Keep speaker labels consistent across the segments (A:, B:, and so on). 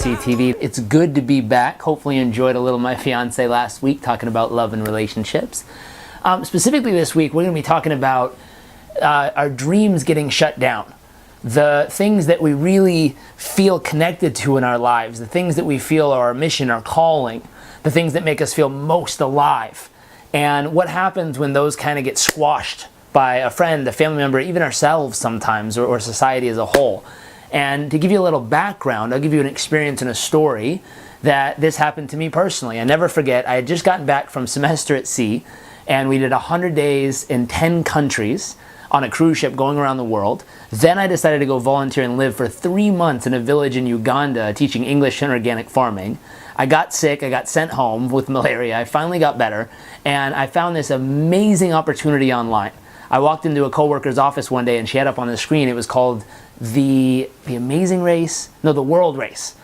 A: JRCTv. It's good to be back. Hopefully you enjoyed a little my fiance last week talking about love and relationships. Specifically this week, we're going to be talking about our dreams getting shut down. The things that we really feel connected to in our lives, the things that we feel are our mission, our calling, the things that make us feel most alive. And what happens when those kind of get squashed by a friend, a family member, even ourselves sometimes, or society as a whole. And to give you a little background, I'll give you an experience and a story that this happened to me personally. I never forget, I had just gotten back from semester at sea, and we did 100 days in 10 countries on a cruise ship going around the world. Then I decided to go volunteer and live for 3 months in a village in Uganda teaching English and organic farming. I got sick, I got sent home with malaria, I finally got better, and I found this amazing opportunity online. I walked into a coworker's office one day and she had up on the screen, it was called the Amazing Race? No, the World Race.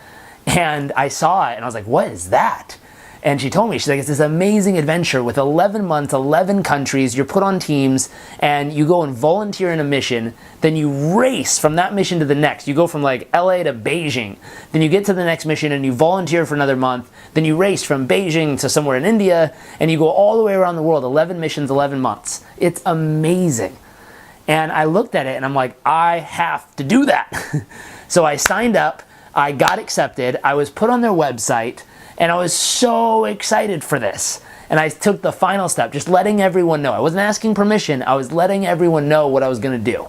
A: And I saw it and I was like, what is that? And she told me, she's like, it's this amazing adventure with 11 months, 11 countries, you're put on teams, and you go and volunteer in a mission, then you race from that mission to the next. You go from like LA to Beijing, then you get to the next mission and you volunteer for another month, then you race from Beijing to somewhere in India, and you go all the way around the world, 11 missions, 11 months. It's amazing. And I looked at it and I'm like, I have to do that. So I signed up, I got accepted, I was put on their website, and I was so excited for this. And I took the final step, just letting everyone know. I wasn't asking permission, I was letting everyone know what I was gonna do.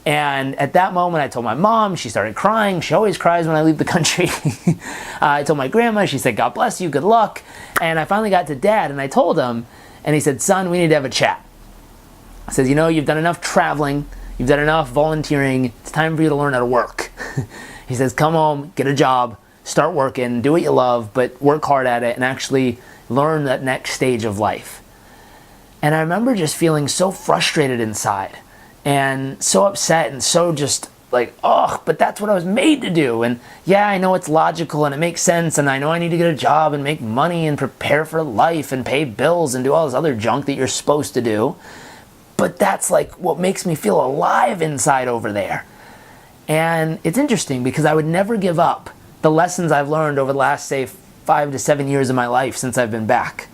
A: And at that moment, I told my mom, she started crying. She always cries when I leave the country. I told my grandma, she said, God bless you, good luck. And I finally got to Dad, and I told him, and he said, son, we need to have a chat. I said, you know, you've done enough traveling, you've done enough volunteering, it's time for you to learn how to work. He says, come home, get a job, start working, do what you love, but work hard at it and actually learn that next stage of life. And I remember just feeling so frustrated inside and so upset and so just like, oh, but that's what I was made to do. And yeah, I know it's logical and it makes sense, and I know I need to get a job and make money and prepare for life and pay bills and do all this other junk that you're supposed to do. But that's like what makes me feel alive inside over there. And it's interesting because I would never give up the lessons I've learned over the last, say, 5 to 7 years of my life since I've been back.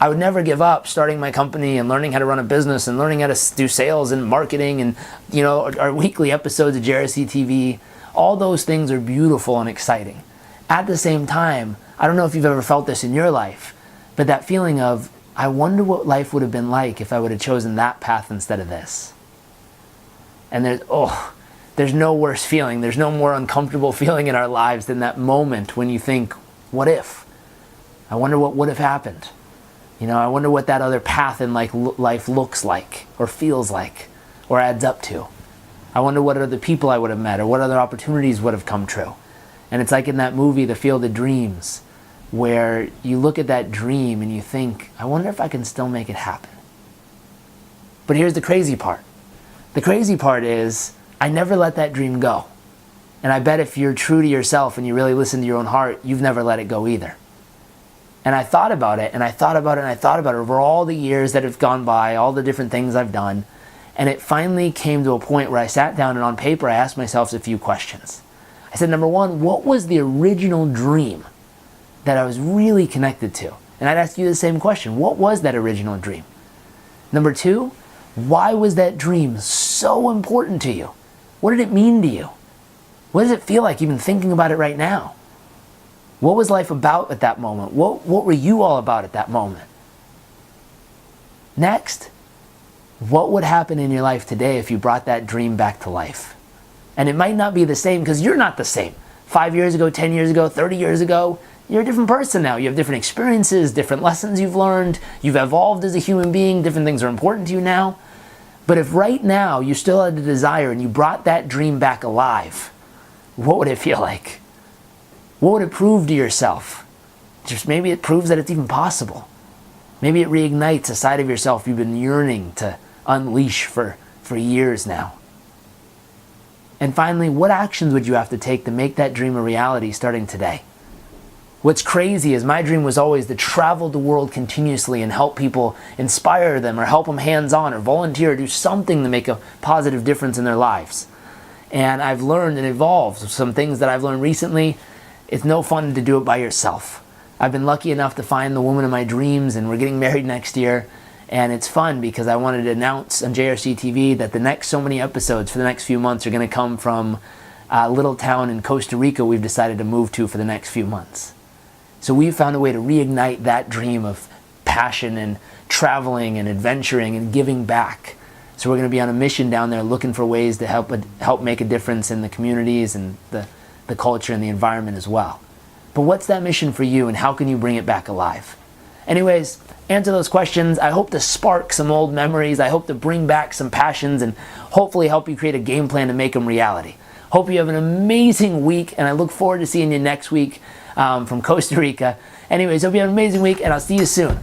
A: I would never give up starting my company and learning how to run a business and learning how to do sales and marketing and, you know, our weekly episodes of JRCTv. All those things are beautiful and exciting. At the same time, I don't know if you've ever felt this in your life, but that feeling of, I wonder what life would have been like if I would have chosen that path instead of this. And there's no worse feeling, there's no more uncomfortable feeling in our lives than that moment when you think, what if? I wonder what would have happened. You know, I wonder what that other path in life looks like, or feels like, or adds up to. I wonder what other people I would have met, or what other opportunities would have come true. And it's like in that movie, The Field of Dreams, where you look at that dream and you think, I wonder if I can still make it happen. But here's the crazy part. The crazy part is, I never let that dream go. And I bet if you're true to yourself and you really listen to your own heart, you've never let it go either. And I thought about it, and I thought about it, and I thought about it over all the years that have gone by, all the different things I've done. And it finally came to a point where I sat down and on paper I asked myself a few questions. I said, number one, what was the original dream that I was really connected to? And I'd ask you the same question. What was that original dream? Number two, why was that dream so important to you? What did it mean to you? What does it feel like even thinking about it right now? What was life about at that moment? What were you all about at that moment? Next, what would happen in your life today if you brought that dream back to life? And it might not be the same because you're not the same. 5 years ago, 10 years ago, 30 years ago, you're a different person now. You have different experiences, different lessons you've learned. You've evolved as a human being. Different things are important to you now. But if right now you still had the desire and you brought that dream back alive, what would it feel like? What would it prove to yourself? Just maybe it proves that it's even possible. Maybe it reignites a side of yourself you've been yearning to unleash for years now. And finally, what actions would you have to take to make that dream a reality starting today? What's crazy is my dream was always to travel the world continuously and help people, inspire them, or help them hands-on, or volunteer, or do something to make a positive difference in their lives. And I've learned and evolved some things that I've learned recently it's no fun to do it by yourself. I've been lucky enough to find the woman of my dreams, and we're getting married next year. And it's fun because I wanted to announce on JRCTv that the next so many episodes for the next few months are going to come from a little town in Costa Rica we've decided to move to for the next few months. So we've found a way to reignite that dream of passion and traveling and adventuring and giving back. So we're going to be on a mission down there looking for ways to help make a difference in the communities and the culture and the environment as well. But what's that mission for you, and how can you bring it back alive? Anyways, answer those questions. I hope to spark some old memories. I hope to bring back some passions and hopefully help you create a game plan to make them reality. Hope you have an amazing week, and I look forward to seeing you next week from Costa Rica. Anyways, hope you have an amazing week, and I'll see you soon.